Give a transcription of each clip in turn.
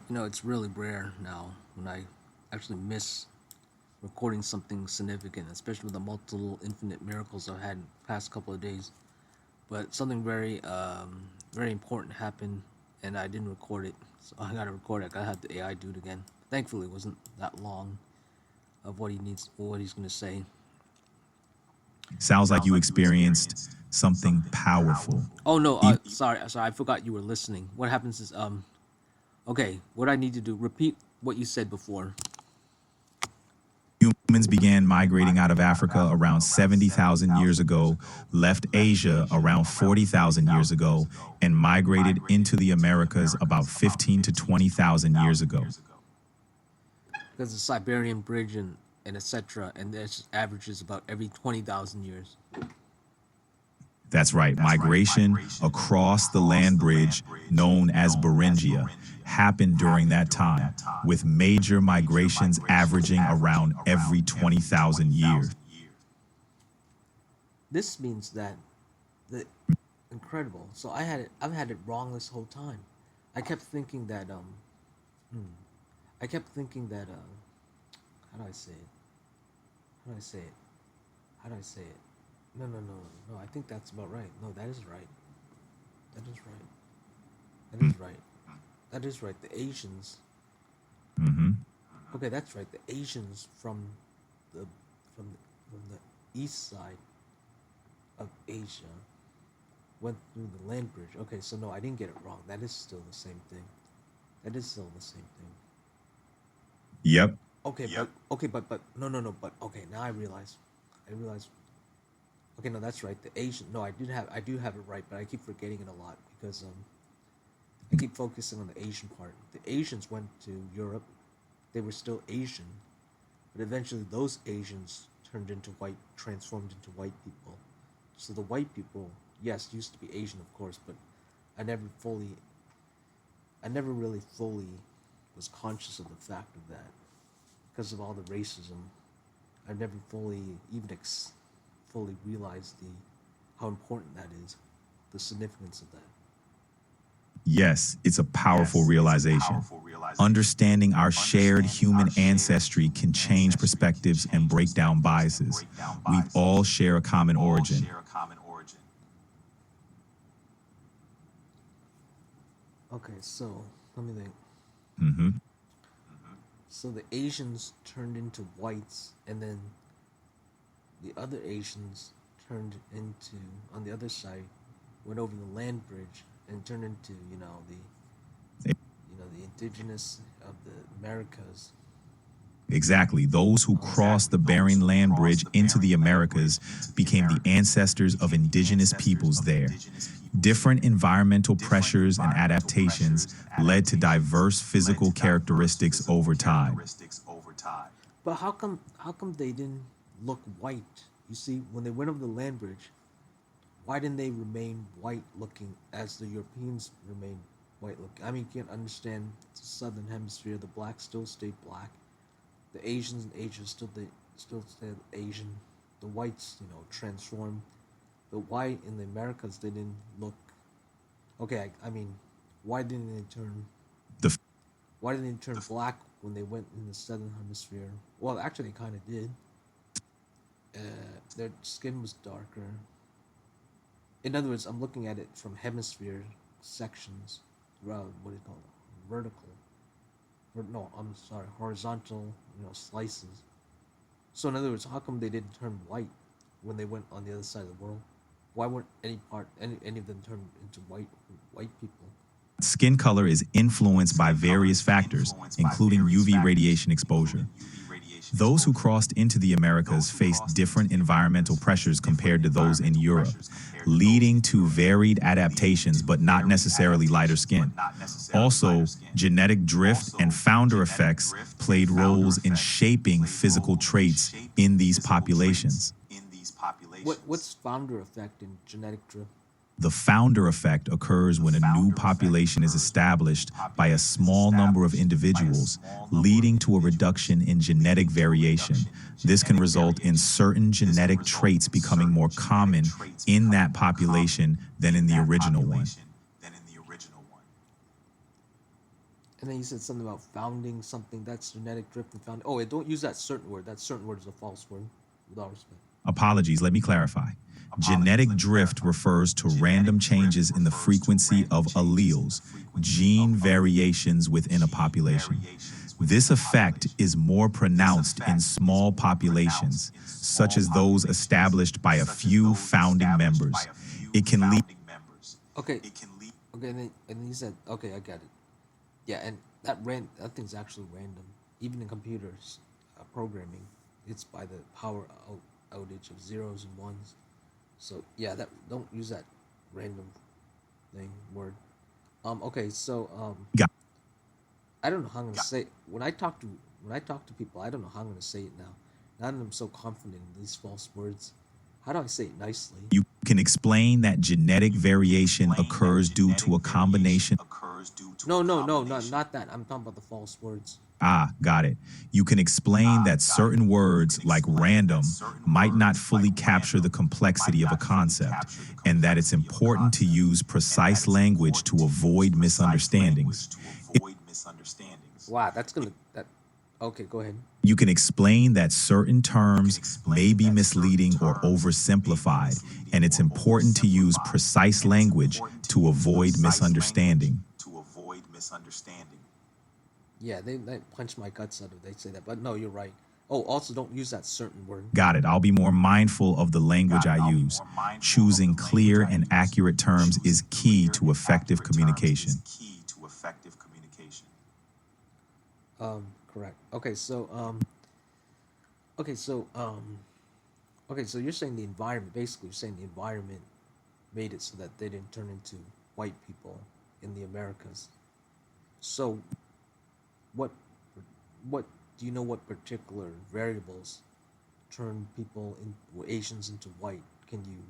It's really rare now when I actually miss recording something significant, especially with the multiple infinite miracles I've had in the past couple of days. But something very important happened, and I didn't record it, so I gotta record it. I gotta have the AI do it again. Thankfully, it wasn't that long of what he's gonna say. Sounds like you experienced something powerful. Oh no, Even sorry, I forgot you were listening. What happens is, okay, what I need to do, repeat what you said before. humans began migrating out of Africa around 70,000 years ago, left Asia around 40,000 years ago, and migrated into the Americas about 15 to 20,000 years ago. Because the Siberian Bridge and etc. And this averages about every 20,000 years. That's right, migration across the land bridge known as Beringia happened during that time, with major migrations averaging around every 20,000 years. This means that the incredible. So I've had it wrong this whole time. I kept thinking that hmm, I kept thinking that how do I say it? How do I say it? How do I say it? No. I think that's about right. No, that is right. That is right. That is right. That is right. The Asians. Mhm. Okay, that's right. The Asians the from the east side of Asia went through the land bridge. Okay, so no, I didn't get it wrong. That is still the same thing. That is still the same thing. Yep. But no, but okay, now I realize. I realize. Okay, no, that's right. The Asian. No, I do have it right, but I keep forgetting it a lot because I keep focusing on the Asian part. The Asians went to Europe. They were still Asian, but eventually those Asians transformed into white people. So the white people, yes, used to be Asian, of course, but I never fully, I never really fully was conscious of the fact of that because of all the racism. I never fully realized the how important that is, the significance of that. Yes, it's a powerful realization. Understanding our shared human ancestry can change perspectives and break down biases. We all share a common origin. Okay, so let me think. Hmm. So the Asians turned into whites, and then the other Asians turned into on the other side, went over the land bridge and turned into the indigenous of the Americas. Exactly. Those who crossed the Bering Land Bridge into the Americas became the ancestors of indigenous peoples there. Different environmental pressures and adaptations led to diverse physical characteristics over time. But how come they didn't look white? You see, when they went over the land bridge, why didn't they remain white looking as the Europeans remained white looking? I mean, you can understand the southern hemisphere, the blacks still stayed black. The Asians in Asia still stayed Asian. The whites, transformed. The white in the Americas they didn't look okay. I mean, why didn't they turn The why didn't they turn black when they went in the southern hemisphere? Well, actually, they kind of did. Their skin was darker. In other words, I'm looking at it from hemisphere sections, rather what do you call it? Vertical. No, I'm sorry, horizontal. Slices. So in other words, how come they didn't turn white when they went on the other side of the world? Why weren't any of them turn into white people? skin color is influenced by various factors, including UV radiation exposure. Those who crossed into the Americas faced different environmental pressures compared to those in Europe, leading to varied adaptations but not necessarily lighter skin. Also, genetic drift and founder effects played roles in shaping physical traits in these populations. What's founder effect in genetic drift? The founder effect occurs when a new population is established by a small number of individuals, leading to a reduction in genetic variation. This can result in certain genetic traits becoming more common in that population than in the original one. And then you said something about founding something. That's genetic drift and found. Oh, don't use that certain word. That certain word is a false word. With all respect. Apologies, let me clarify. Genetic drift refers to random changes in the frequency of alleles, gene variations within a population. This effect is more pronounced in small populations, such as those established by a few founding members. It can lead. Okay. Okay. And then you said, okay, I get it. Yeah, and that thing's actually random. Even in computers, programming, it's by the outage of zeros and ones. So yeah, that don't use that random thing word. Okay, so Got- I don't know how I'm gonna say when I talk to people. I don't know how I'm gonna say it now. Now that I'm so confident in these false words, how do I say it nicely? You can explain that genetic variation occurs due to a combination. No, not that. I'm talking about the false words. Ah, got it. You can explain that certain words, like random, might not fully capture the complexity of a concept, and that it's important to use precise language to avoid misunderstandings. Wow, that. Okay, go ahead. You can explain that certain terms may be misleading or oversimplified, and it's important to use precise language to avoid misunderstanding. Yeah, they punch my guts out if they say that. But no, you're right. Oh, also don't use that certain word. Got it. I'll be more mindful of the language I use. Choosing clear and accurate terms is key to effective communication. Correct. Okay, so okay, so you're saying the environment. Basically, you're saying the environment made it so that they didn't turn into white people in the Americas. So, what what do you know? What particular variables turn people in Asians into white? Can you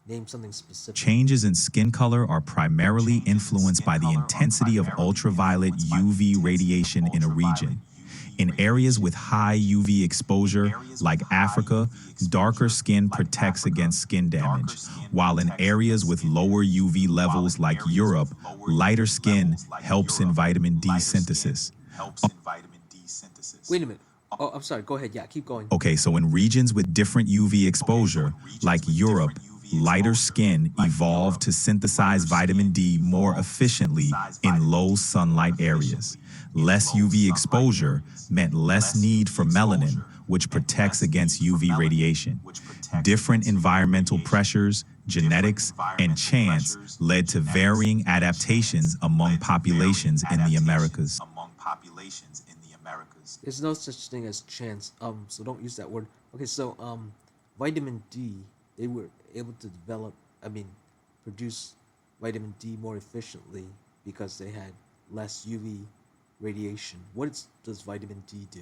name something specific? Changes in skin color are primarily influenced by the intensity of ultraviolet UV radiation in a region. In areas with high UV exposure, like Africa, darker skin protects against skin damage, while in areas with lower UV levels, like Europe, lighter skin helps in vitamin D synthesis. Wait a minute. Oh, I'm sorry. Go ahead. Yeah, keep going. Okay, so in regions with different UV exposure, like Europe, lighter skin evolved to synthesize vitamin D more efficiently in low sunlight areas. Less UV exposure meant less need for melanin, which protects against UV radiation. Different environmental pressures, genetics, and chance led to varying adaptations among populations in the Americas. There's no such thing as chance. So don't use that word. Okay, so vitamin D, they were able to produce vitamin D more efficiently because they had less UV radiation. Does vitamin D do?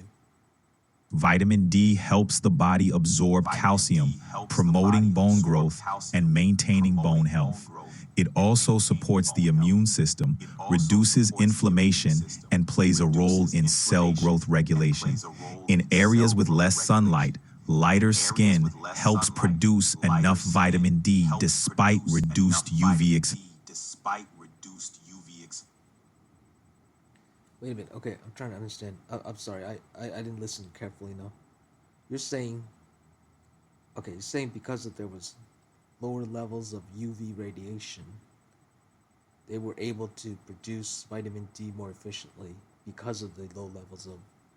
Vitamin D helps the body absorb calcium, promoting bone growth and maintaining bone health. It also supports the immune system, reduces inflammation, and plays a role in cell growth regulation. In areas with less sunlight, lighter skin helps produce enough vitamin D despite reduced UV exposure. Wait a minute. Okay, I'm trying to understand. I'm sorry. I didn't listen carefully enough. You're saying, okay, you're saying because there was lower levels of UV radiation, they were able to produce vitamin D more efficiently because of the low levels of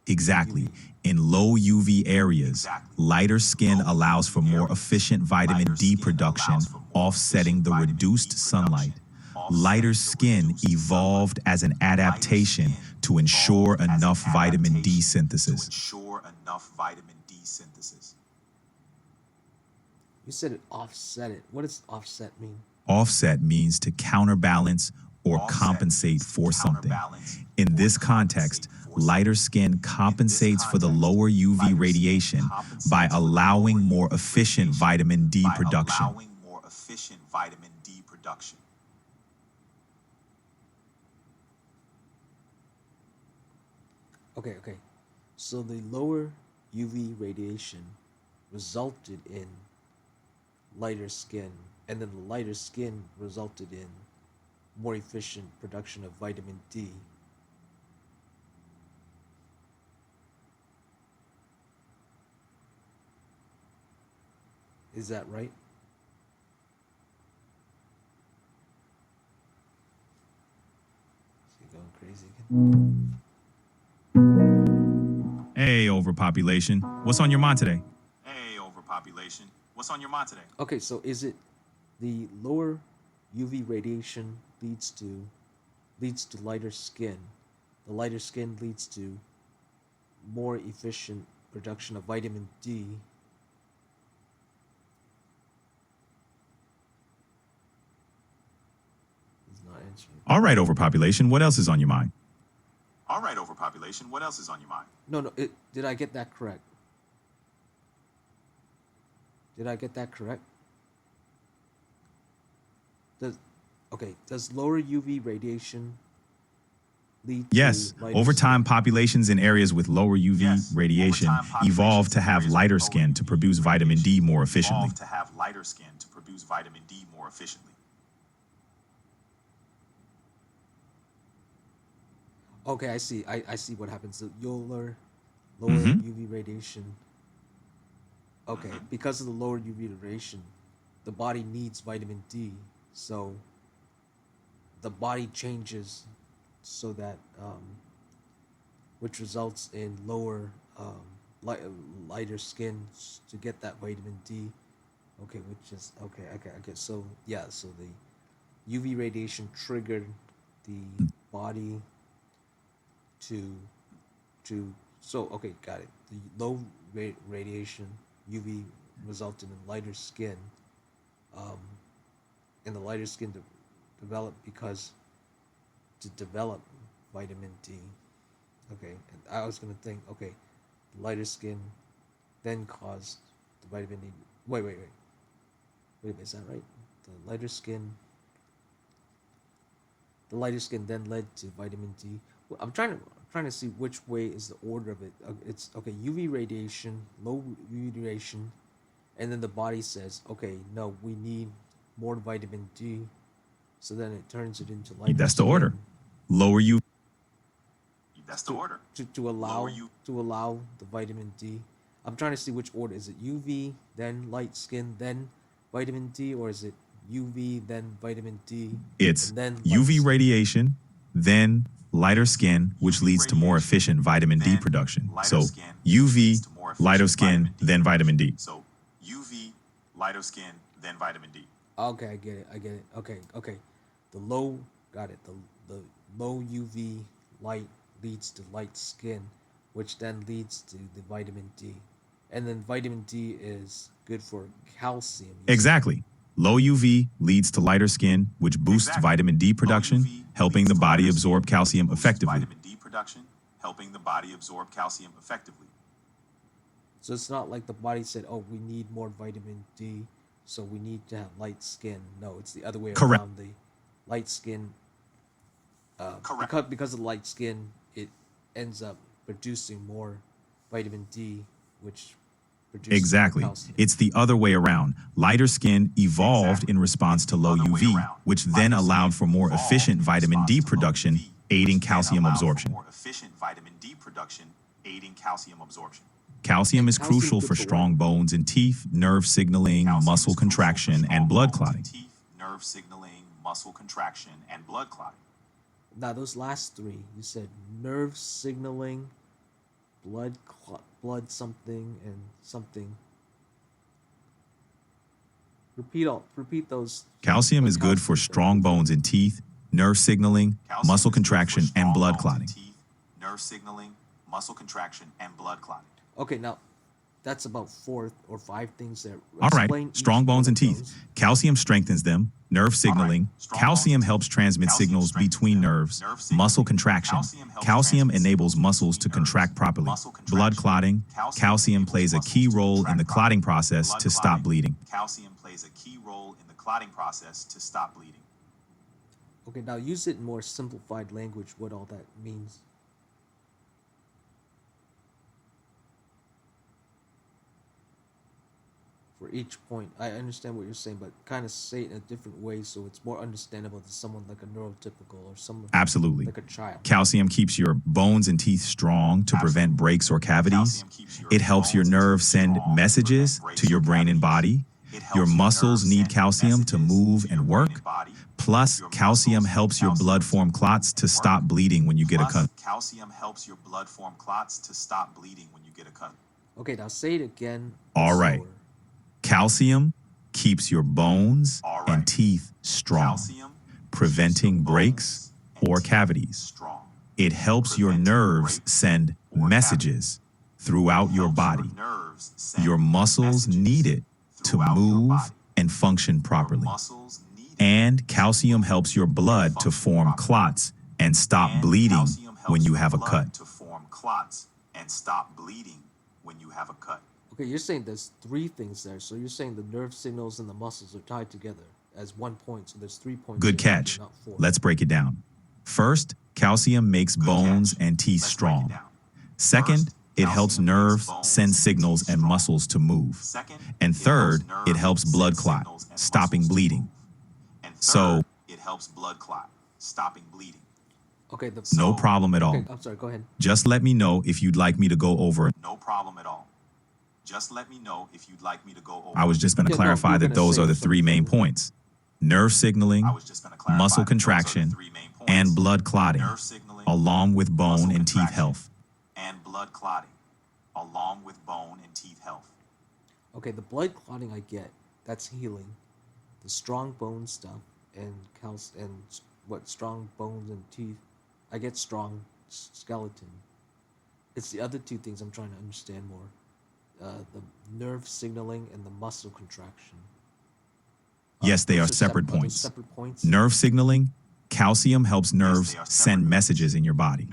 Exactly. UV. In low UV areas, lighter skin allows for more efficient vitamin D production, offsetting the reduced sunlight. Lighter skin evolved as an adaptation to ensure enough vitamin D synthesis. You said it offset it. What does offset mean? Offset means to counterbalance or compensate for something. In this context, lighter skin compensates for the lower UV radiation by allowing more efficient vitamin D production. Okay. So the lower UV radiation resulted in lighter skin, and then the lighter skin resulted in more efficient production of vitamin D. Is that right? Is he going crazy again? Hey, overpopulation. What's on your mind today? Hey, overpopulation. What's on your mind today? Okay, so is it the lower UV radiation leads to lighter skin? The lighter skin leads to more efficient production of vitamin D. He's not answering. All right, overpopulation. What else is on your mind? All right, overpopulation. What else is on your mind? No. Did I get that correct? Did I get that correct? Does lower UV radiation lead Yes, to lighter over skin? time, populations in areas with lower UV Yes, radiation over time, populations evolved to in have areas with lighter lower skin to UV produce vitamin D radiation more efficiently. evolved to have lighter skin to produce vitamin D more efficiently. Okay, I see. I see what happens. The lower Hmm. UV radiation. Okay, because of the lower UV radiation, the body needs vitamin D. So the body changes so that which results in lower lighter skin to get that vitamin D. Okay, which is okay. So yeah, so the UV radiation triggered the body to so okay, got it. The low radiation UV resulted in lighter skin, um, and the lighter skin developed because to develop vitamin D. Okay, and I was gonna think, okay, lighter skin then caused the vitamin D. Wait a minute, is that right? The lighter skin then led to vitamin D. Well, I'm trying to see which way is the order of it. It's okay, UV radiation, low UV radiation, and then the body says, okay, no, we need more vitamin D. So then it turns it into lighter That's the skin order. Lower UV. That's the order. To allow the vitamin D. I'm trying to see which order. Is it UV, then light skin, then vitamin D, or is it UV, then vitamin D, It's and then light UV skin? radiation, then lighter skin, which leads to more efficient vitamin D production. So UV, lighter skin, then vitamin D. So UV, lighter skin, then vitamin D. Okay, I get it. Okay. The low, got it. The low UV light leads to light skin, which then leads to the vitamin D. And then vitamin D is good for calcium. You said. Exactly. Low UV leads to lighter skin, which boosts vitamin D production, helping the body absorb calcium effectively. Vitamin D production, helping the body absorb calcium effectively. So it's not like the body said, "Oh, we need more vitamin D, so we need to have light skin." No, it's the other way Correct. around. The light skin, because of the light skin, it ends up producing more vitamin D, which produces Exactly. more calcium. It's the other way around. Lighter skin evolved in response to low UV, which then allowed for more efficient vitamin D production, aiding calcium absorption. More efficient vitamin D production, aiding calcium absorption. Calcium is Calcium crucial good for for strong what? bones and teeth, nerve signaling, Calcium muscle is crucial for contraction, strong and blood bones clotting. teeth, nerve signaling, muscle contraction, and blood clotting. Now, those last three, you said nerve signaling, blood something, and something. Repeat those. Calcium is good for strong bones and teeth, nerve signaling, Calcium muscle is good for contraction, strong and blood bones clotting. teeth, nerve signaling, muscle contraction, and blood clotting. Okay, now that's about 4 or 5 things there. All right, Explain each strong one bones of and teeth. those. Calcium strengthens them, nerve signaling. strong Calcium bones and helps teeth. transmit Calcium signals strengthens between them, nerves, nerve signaling. muscle contraction. Calcium helps Calcium transmit enables signals muscles to between contract nerves, properly. muscle Blood contraction. clotting. Calcium enables plays a muscles key to role in contract the properly. clotting process Blood to stop clotting. bleeding. Calcium plays a key role in the clotting process to stop bleeding. Okay, now use it in more simplified language, what all that means. For each point, I understand what you're saying, but kind of say it in a different way so it's more understandable to someone like a neurotypical or someone Absolutely. like a child. Calcium keeps your bones and teeth strong to prevent Absolutely. breaks or cavities. Calcium keeps your It helps your bones and nerves teeth send strong to messages prevent breaks to your or brain and cavities. body, Your muscles need calcium to move and work. Plus, calcium helps your blood form clots to stop bleeding when you get a cut. Okay, now say it again. All right. slower. Calcium keeps your bones and teeth strong, preventing breaks or cavities. It helps your nerves send messages throughout your body. Your muscles need it to move and function properly. And calcium helps your blood to form clots and stop bleeding when you have a cut. Okay, you're saying there's three things there. So you're saying the nerve signals and the muscles are tied together as one point. So there's 3 points. Good around catch. you, not four. Let's break it down. First, calcium makes bones and teeth strong. Second, it helps nerves send signals and muscles to move. And third, it helps blood clot, stopping bleeding. So, Okay, the no problem at all. Okay, I'm sorry. Go ahead. Just let me know if you'd like me to go over it. I was just going to Yeah, no, clarify you're that gonna those say are the something. three main points: nerve signaling, muscle contraction, and blood clotting, along with bone and teeth health. Okay, the blood clotting I get. That's healing. The strong bone stuff and strong bones and teeth. I get strong skeleton. It's the other two things I'm trying to understand more. The nerve signaling and the muscle contraction. Yes, they Those are separate those points. separate points. Nerve signaling, calcium helps nerves send messages in your body.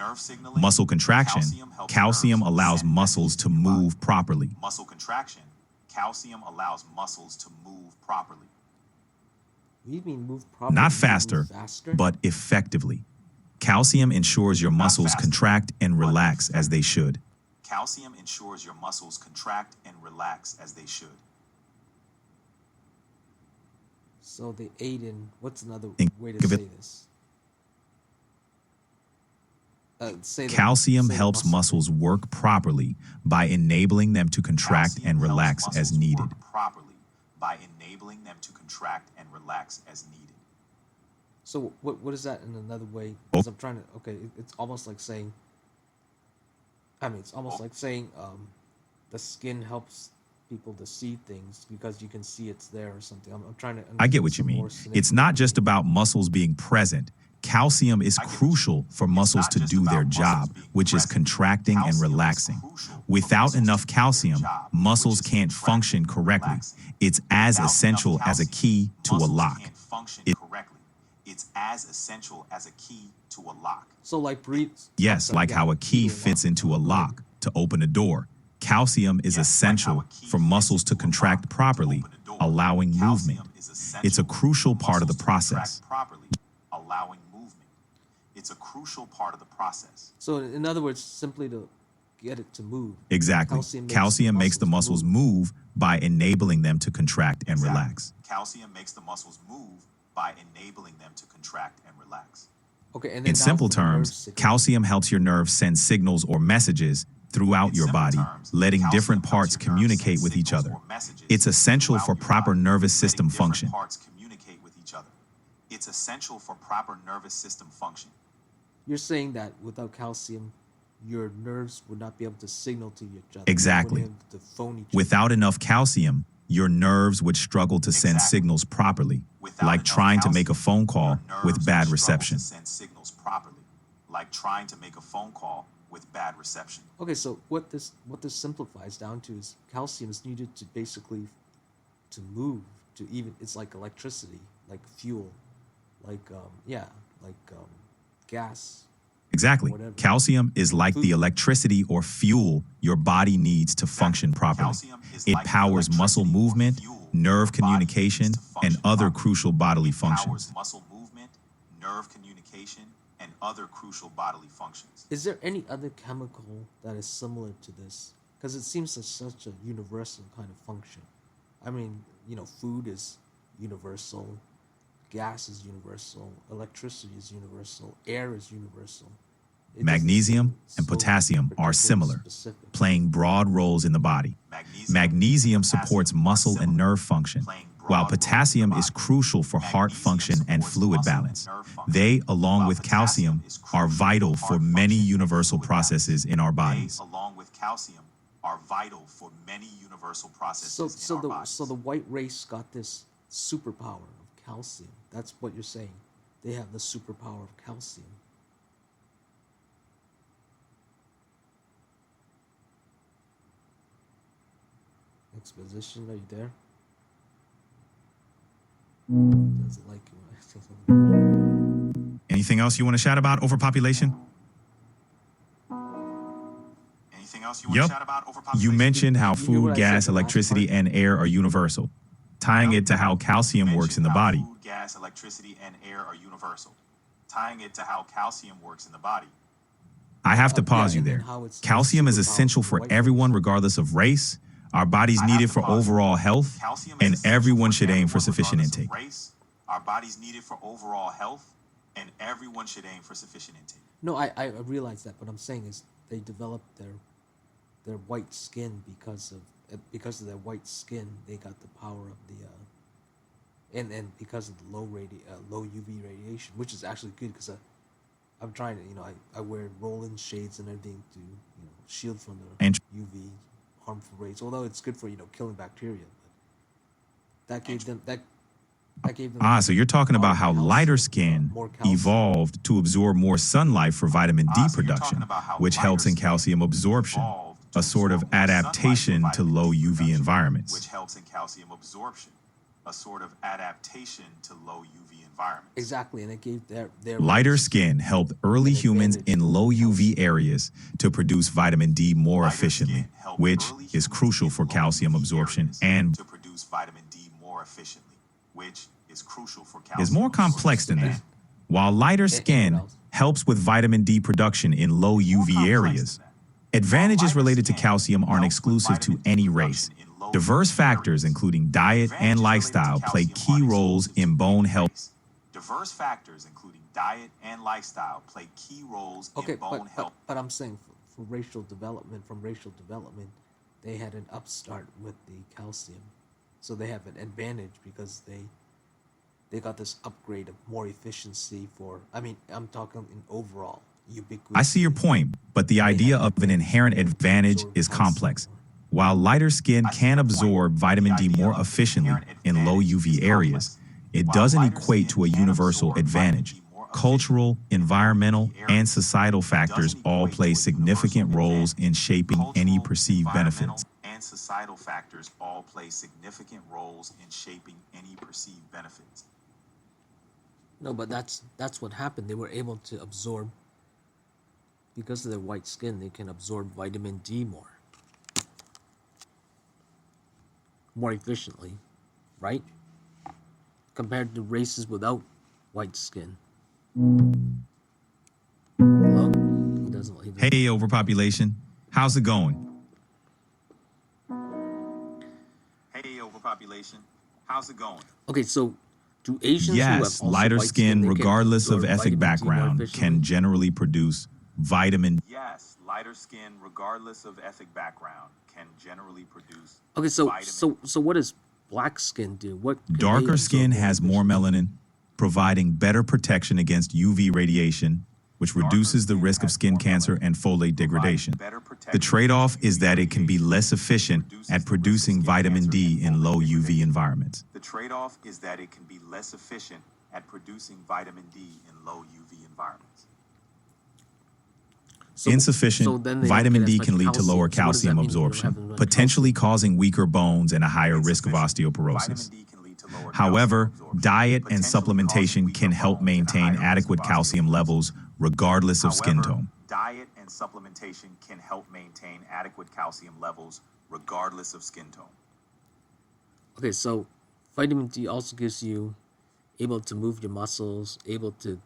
Muscle contraction, calcium allows muscles to move properly. You mean move properly? Not You mean move faster, faster? but effectively. Calcium ensures your muscles contract and relax as they should. So they aid in. What's another Think way to of it- say this? Say the- Calcium say the helps muscle muscles work properly by enabling them to contract and relax as needed. So what is that in another way? Because I'm trying to. Okay, it's almost like saying. I mean, it's almost like saying the skin helps people to see things because you can see it's there or something. I'm trying to. I get understand what you some mean. more It's not just about muscles being present. Calcium is crucial for muscles to do their job, which is contracting and relaxing. Without enough calcium, muscles can't function correctly. It's as essential as a key to a lock. So like breathe. Yes, like how a key fits into a lock to open a door. Calcium is essential for muscles to contract properly, allowing movement. It's a crucial part of the process. So in other words, simply to get it to move. Exactly. Calcium makes the muscles move by enabling them to contract and relax. Okay, and then In now simple for the nerve terms, signal. calcium helps your nerves send signals or messages throughout your body, letting different parts communicate with each other. It's essential for proper nervous system function. You're saying that without calcium, your nerves would not be able to signal to each other. Exactly. They wouldn't be able to phone each other. Without enough calcium, your nerves would struggle to send signals properly, like trying to make a phone call with bad reception. Okay, so what this simplifies down to is calcium is needed to basically to move to even it's like electricity, like fuel, like gas. Exactly. Whatever. Calcium is like the electricity or fuel your body needs to function properly. It powers muscle movement, nerve communication, and other crucial bodily functions. Is there any other chemical that is similar to this? Because it seems like such a universal kind of function. I mean, food is universal, gas is universal, electricity is universal, air is universal. it doesn't Magnesium seem and so potassium are particularly similar, specific. playing broad roles in the body. Magnesium supports muscle and nerve function, while potassium is crucial for heart function and fluid balance. They, along with calcium, are vital for many universal processes in our bodies. So the white race got this superpower of calcium. That's what you're saying. They have the superpower of calcium. Exposition, are you there? Does it like it when I say something? Anything else you want to chat about overpopulation? Yep. You mentioned how You hear what food, I said gas, the last electricity, part? and air are universal, tying it to how calcium works in the body. I have to Yeah, pause you and then there. how it's the Calcium is superpower essential of the for white everyone, race. regardless of race. Our bodies need it for overall health, and everyone should aim for sufficient intake. No, I realize that, but I'm saying is they developed their white skin because of their white skin, they got the power of the and because of the low UV radiation, which is actually good because I'm trying to, I wear Roland shades and everything to, shield from the And UV harmful rays. Although it's good for, killing bacteria, but that gave them so you're talking a lot about of how lighter calcium, skin more calcium. evolved to absorb more sunlight for vitamin D production, which helps in calcium absorption, a sort of adaptation to low UV environments. Exactly, and it gave their Lighter race skin helped early an humans advantage in over low UV calcium. areas to produce vitamin D more efficiently, which is crucial for calcium absorption and is more complex than that. While lighter And what skin else? helps with vitamin D production in low UV areas, advantages related to calcium aren't exclusive to any race. Diverse factors, including diet and lifestyle, play key roles in bone health. Okay, but I'm saying for racial development, from racial development, they had an upstart with the calcium, so they have an advantage because they got this upgrade of more efficiency for. I mean, I'm talking in overall ubiquity. I see your point, but the idea of an inherent advantage is complex. While lighter skin can absorb vitamin D more efficiently in low UV areas, it doesn't equate to a universal advantage. Cultural, environmental, and societal factors all play significant roles in shaping any perceived benefits. No, but that's what happened. They were able to absorb because of their white skin. They can absorb vitamin D more efficiently, right? Compared to races without white skin. Hello? He doesn't. Hey, overpopulation. How's it going? Okay, so do Asians who have Yes, also lighter white skin, they can regardless of absorb ethnic vitamin D more background, efficiently? can generally produce vitamin. Okay, so what does black skin do? What can they Darker absorb skin more has more efficiently? melanin, providing better protection against UV radiation, which reduces the risk of skin cancer and folate degradation. The trade-off is that it can be less efficient at producing vitamin D in low UV environments. So Insufficient then they don't vitamin get as D much can lead to lower calcium. So what does that calcium mean? They don't have absorption, as much potentially calcium? causing weaker bones and a higher risk of osteoporosis. However, diet and supplementation can help maintain adequate calcium levels regardless of skin tone. Okay, so vitamin D also gives you able to move your muscles, able to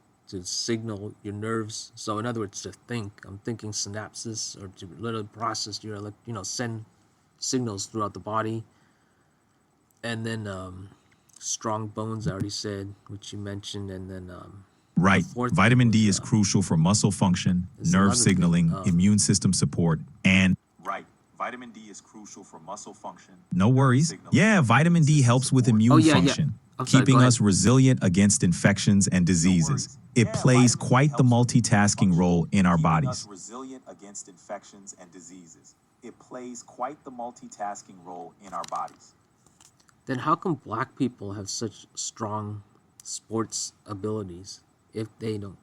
signal your nerves. So in other words, to think. I'm thinking synapses, or to literally process your send signals throughout the body. And then strong bones, I already said, which you mentioned, and then Right. fourth thing Vitamin D was, is crucial for muscle function, there's nerve another thing, signaling, immune system support, and right. Vitamin D is crucial for muscle function. No worries. Yeah, vitamin D helps with immune yeah. function, I'm sorry, keeping go us ahead. resilient against infections and diseases. It plays quite the multitasking role in our bodies. Resilient against infections and diseases. It plays quite the multitasking role in our bodies. Then how come black people have such strong sports abilities if they don't?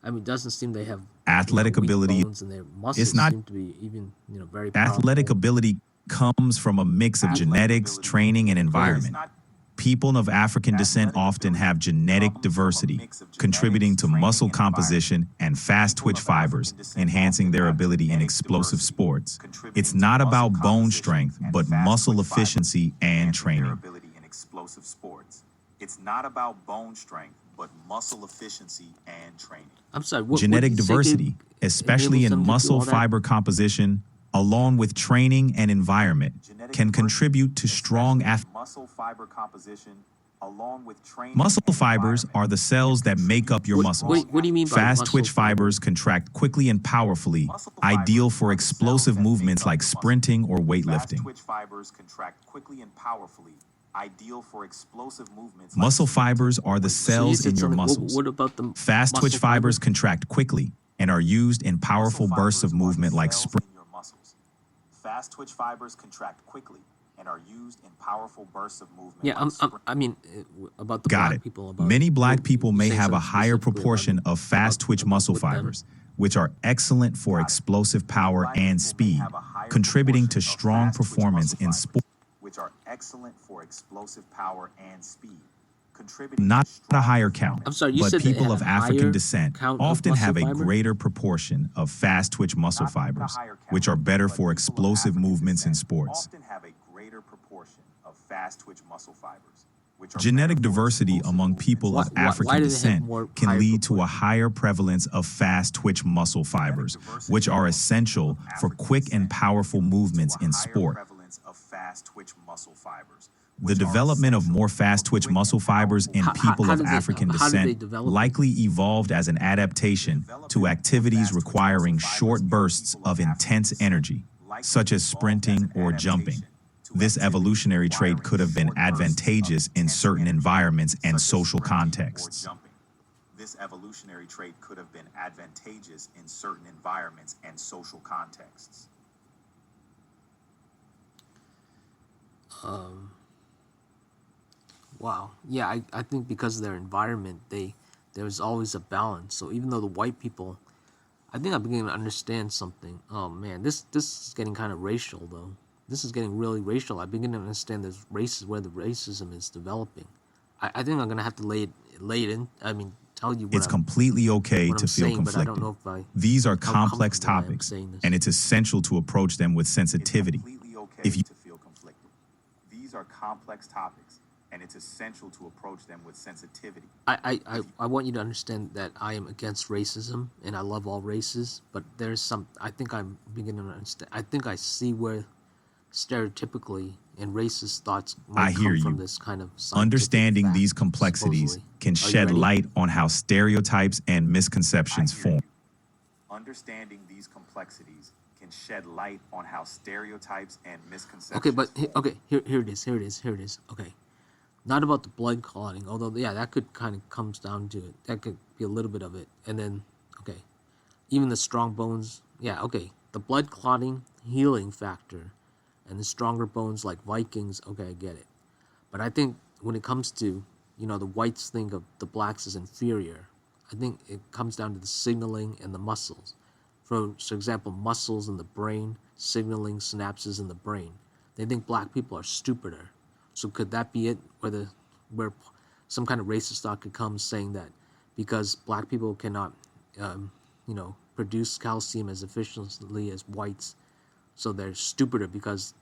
I mean, it doesn't seem they have Athletic weak ability, bones, and their muscles not seem to be even very athletic powerful. ability comes from a mix of genetics, training, and environment. People of African descent often have genetic diversity, contributing to muscle composition and fast twitch fibers, enhancing their ability in explosive sports. It's not about bone strength, but muscle efficiency and training. It's not about bone strength, but muscle efficiency and training. I'm sorry. What Genetic did you say diversity, especially enables them in to do muscle all that? fiber composition, along with training and environment, can contribute to strong muscle fiber composition. Along with training, muscle fibers are the cells that make up your muscles. What do you mean by Fast muscle twitch fiber? fibers contract quickly and powerfully, ideal for explosive movements like sprinting or weightlifting. Fast twitch fibers contract quickly and powerfully, ideal for explosive movements. Muscle fibers are the So you cells said in your something- muscles. What about the Fast twitch muscle fibers fiber? contract quickly and are used in powerful bursts of movement like sprinting. Fast twitch fibers contract quickly and are used in powerful bursts of movement. Yeah, I mean, about the Got black it. people. About Many black you- people you may saying have a something higher specifically proportion of fast twitch muscle with them? fibers, which are excellent for explosive power and speed, contributing to strong performance in sport. Which are excellent for explosive power and speed. Not a higher count, I'm sorry, you but said they people had of a African higher descent count of often muscle have a fiber? greater proportion of fast twitch muscle fibers, which are better for explosive movements in sports. Genetic diversity among people of Why African do they have descent more can higher lead to a proportion? higher prevalence of fast twitch muscle fibers, which are essential for quick and powerful movements in sport. The development of more fast twitch muscle fibers in people how of did they- African how did they descent develop it? likely evolved as an adaptation to activities requiring short bursts of intense energy, such as sprinting or jumping. This evolutionary trait could have been advantageous in certain environments and social contexts. This evolutionary trait could have been advantageous in certain environments and social contexts. Wow. Yeah, I think because of their environment, there's always a balance. So even though the white people, I think I'm beginning to understand something. Oh man, this is getting kind of racial though. This is getting really racial. I begin to understand there's races where the racism is developing. I think I'm gonna have to lay it in. I mean, tell you what It's completely okay what to I'm feel saying, but I conflicted. don't know if These are how complex comfortable I am topics, saying this. and it's essential to approach them with sensitivity. If you feel conflicted, these are complex topics, and it's essential to approach them with sensitivity. I want you to understand that I am against racism and I love all races, but there's some, I think I'm beginning to understand. I think I see where stereotypically and racist thoughts might I hear come from you. this kind of scientific Understanding fact, these complexities supposedly. can Are you shed ready? light on how stereotypes and misconceptions form. Understanding these complexities can shed light on how stereotypes and misconceptions Okay, but okay, here it is. Okay, not about the blood clotting, although yeah, that could kind of comes down to it. That could be a little bit of it, and then okay, even the strong bones. Yeah, okay, the blood clotting healing factor, and the stronger bones like Vikings. Okay, I get it, but I think when it comes to the whites think of the blacks as inferior. I think it comes down to the signaling and the muscles. For example, muscles in the brain, signaling synapses in the brain. They think black people are stupider. So could that be it? Where some kind of racist thought could come saying that because black people cannot, produce calcium as efficiently as whites, so they're stupider because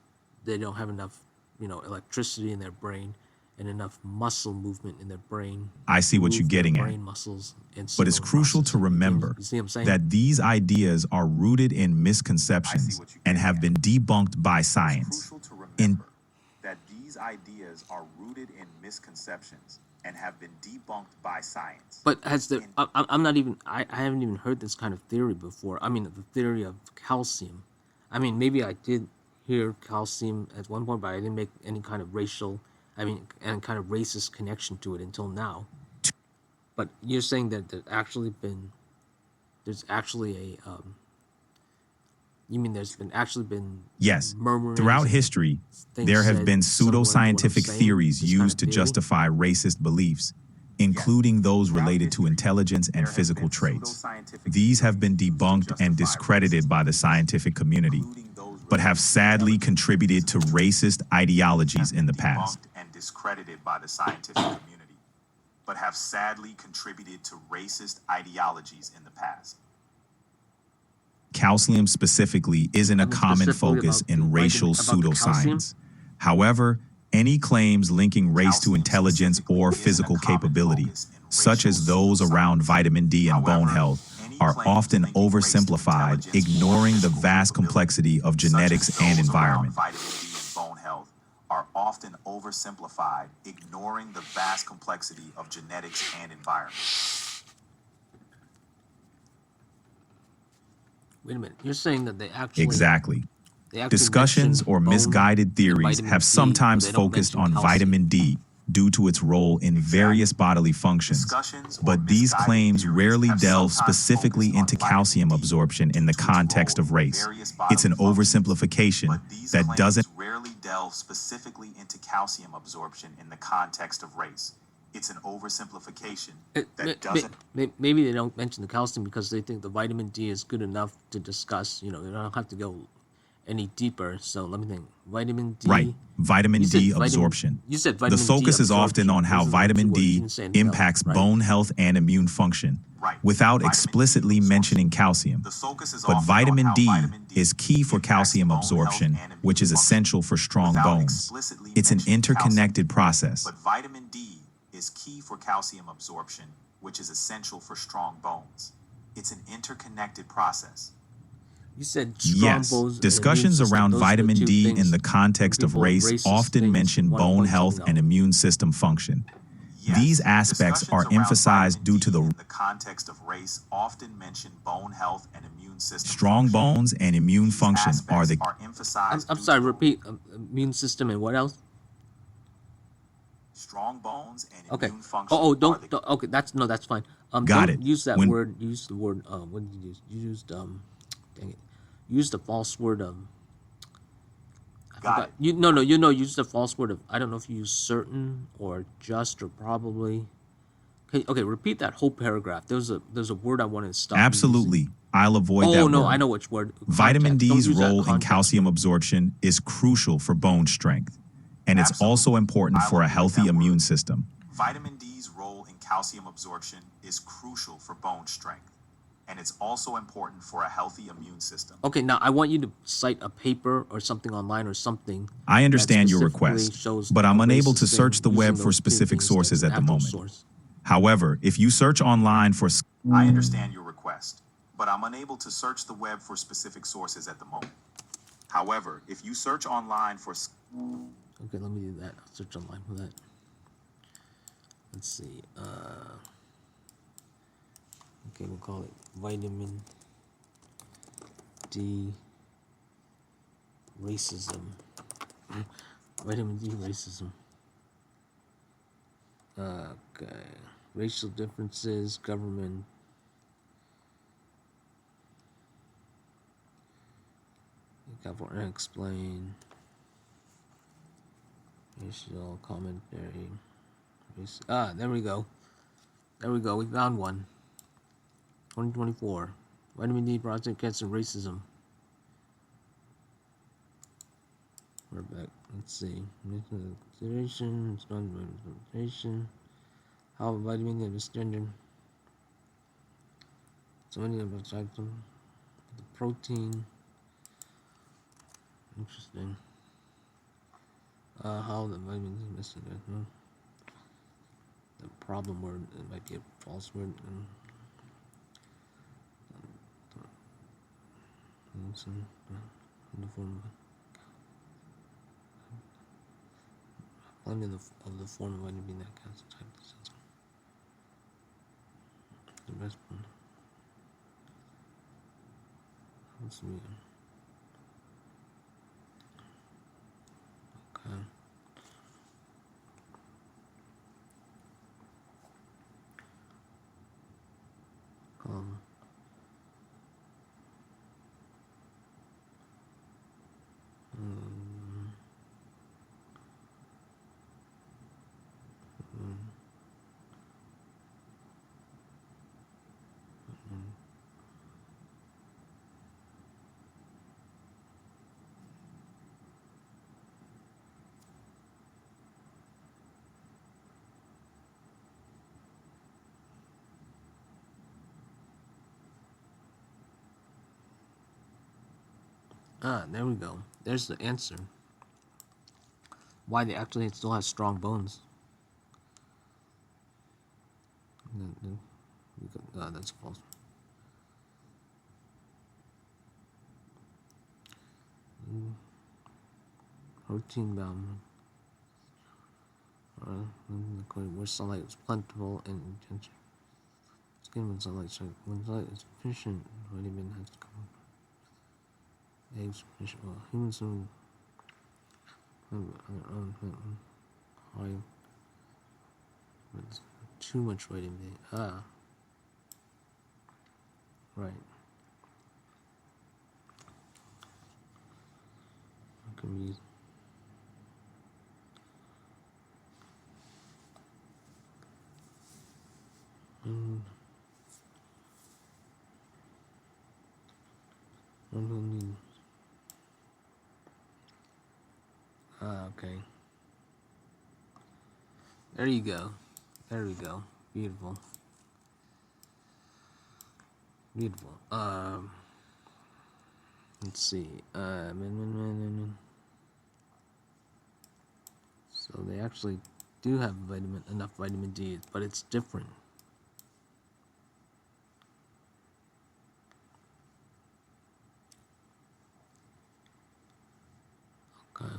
they don't have enough, electricity in their brain and enough muscle movement in their brain. I see what you're move their getting at. brain muscles and But it's signal crucial to processing. remember You see what I'm saying? that these ideas are rooted in misconceptions and have been debunked by science. In that these ideas are rooted in misconceptions and have been debunked by science. But has there? I'm not even. I haven't even heard this kind of theory before. I mean, the theory of calcium. I mean, maybe I did hear calcium at one point, but I didn't make any kind of racial. I mean, and kind of racist connection to it until now. But you're saying that there's actually a. You mean there's been Yes, murmurings throughout and history, things there have said been similar to what I'm pseudoscientific saying, theories this kind used to of theory? justify racist beliefs, including those related to intelligence and physical traits. These have been debunked and discredited by the scientific community, but have sadly contributed to racist ideologies in the past. And discredited by the scientific community, but have sadly contributed to racist ideologies in the past. Calcium specifically isn't a common Specifically focus about the in racial about the calcium? pseudoscience. However, any claims linking race to intelligence or physical capability, such as those around vitamin D and bone health, are often oversimplified, ignoring the vast complexity of genetics and environment. Are often oversimplified, ignoring the vast complexity of genetics and environment. Wait a minute. You're saying that they actually Exactly. they actually Discussions mention or bone misguided and theories vitamin have D, sometimes but they don't focused mention on calcium. vitamin D due to its role in various bodily functions. But these claims rarely delve specifically into calcium absorption in the context of race. It's an oversimplification that doesn't rarely delve specifically into calcium absorption in the context of race. It's an oversimplification Maybe they don't mention the calcium because they think the vitamin D is good enough to discuss. You know, they don't have to go any deeper. So let me think. Vitamin D. Right. Vitamin You said D absorption. You said The vitamin D focus is often absorption. on how Those are the vitamin two words. You D didn't say anything else, impacts right? bone health and immune function, without explicitly mentioning calcium. But vitamin D is key for calcium absorption, which is essential for strong bones. It's an interconnected process. But vitamin D is key for calcium absorption, which is essential for strong bones. It's an interconnected process. You said strong Yes, bones. and discussions immune system. around Those are the vitamin two D things in the context of people with race racist often things mention wanna bone point health something and out. immune system function. These aspects are emphasized due to the context of race often mention bone health and immune system. Strong bones and immune function are emphasized. I'm sorry. Repeat. Immune system and what else? Strong bones and Okay. immune function. Don't. Okay. That's fine. Got Don't it. use that When- word. Use the word. What did you use? You used Dang it. Use the false word. I forgot. it. Use the false word of. I don't know if you use certain or just or probably. Okay. Repeat that whole paragraph. There's a word I wanted to stop. you Absolutely. I'll avoid using. that Oh no, word. I know which word. Vitamin Context. Don't D's use that role in context calcium word. absorption is crucial for bone strength, and it's also important for a healthy immune system. Vitamin D's role in calcium absorption is crucial for bone strength, and it's also important for a healthy immune system. Okay, now I want you to cite a paper or something online or something. I understand your that specifically request, shows but I'm the unable to racist search thing the web using for those two specific things sources as at an the actual moment. source. However, if you search online for... I understand your request, but I'm unable to search the web for specific sources at the moment. However, if you search online for... Okay, let me do that. I'll search online for that. Let's see. Okay, we'll call it vitamin D racism. Vitamin D racism. Okay. Racial differences, government. California explain. Racial commentary. There we go. We found one. 2024. Vitamin D, prostate cancer, racism. We're back. Let's see. Consideration, implementation. How vitamin D is standard. So many of us like them. The protein. Interesting. How the vitamin D is missing it. The problem word, it might be a false word. Plenty of the form of vitamin B that cancer type cells. The best one. Let's see. Okay. Um. mm, mm, mm. Ah, there we go. There's the answer. Why they actually still have strong bones. That's false. Protein bound. Where sunlight is plentiful and intense. Skin when sunlight strikes. When sunlight is sufficient, vitamin has to come. Eggs, fish, well, humans don't high. It's too much vitamin D. Ah. Right. It can be. Okay. There you go. There we go. Beautiful. Beautiful. Let's see. So they actually do have enough vitamin D, but it's different. Okay. Okay.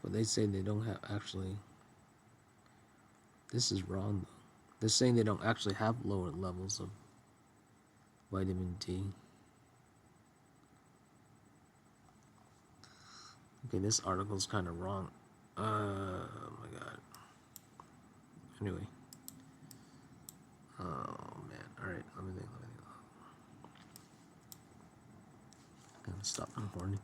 But they say they don't have actually. This is wrong though. They're saying they don't actually have lower levels of vitamin D. Okay, this article's kind of wrong. Oh my god. Anyway. Oh man. Alright, let me think. I'm gonna stop recording.